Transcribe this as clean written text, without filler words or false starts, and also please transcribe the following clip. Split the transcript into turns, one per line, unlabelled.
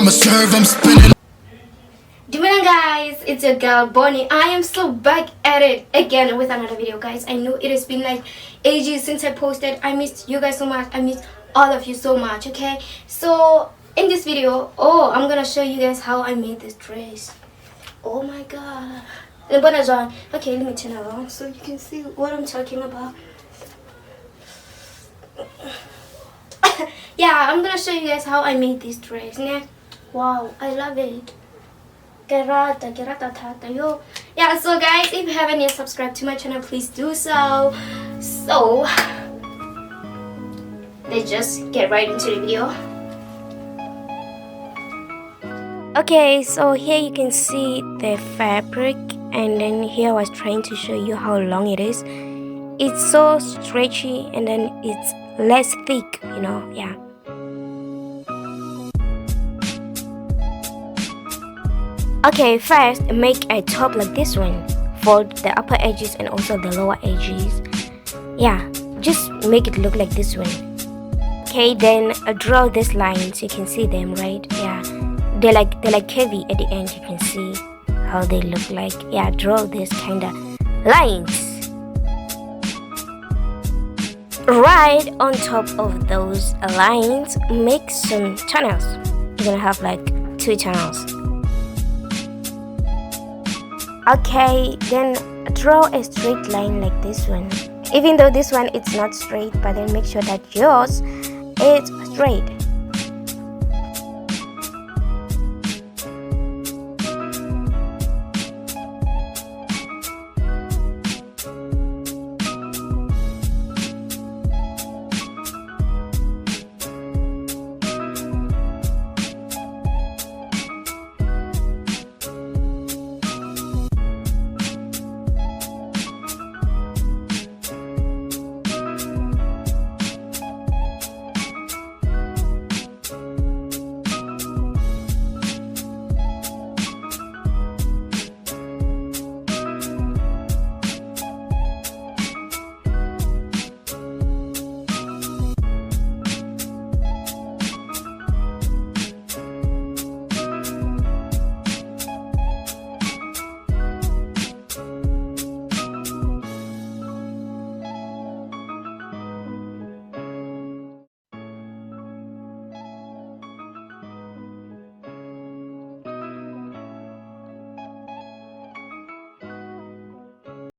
I'ma serve, I'm spinning.
Dimana guys, it's your girl Bonnie. I am so back at it again with another video, guys. I know it has been like ages since I posted. I missed you guys so much. I missed all of you so much. Okay, so in this video, I'm gonna show you guys how I made this dress. Oh my god. Okay, let me turn around so you can see what I'm talking about. Yeah, I'm gonna show you guys how I made this dress. Wow, I love it. Yeah, so guys, if you haven't yet subscribed to my channel, please do so. So let's just get right into the video. Okay, so here you can see the fabric, and then here I was trying to show you how long it is. It's so stretchy, and then it's less thick, yeah. Okay, first make a top like this one. Fold the upper edges and also the lower edges. Yeah, just make it look like this one. Okay, then draw these lines. You can see them, right? Yeah, they're like curvy at the end. You can see how they look like. Yeah, draw this kind of lines. Right on top of those lines, make some tunnels. You're gonna have like 2 tunnels. Okay, then draw a straight line like this one. Even though this one it's not straight, but then make sure that yours is straight.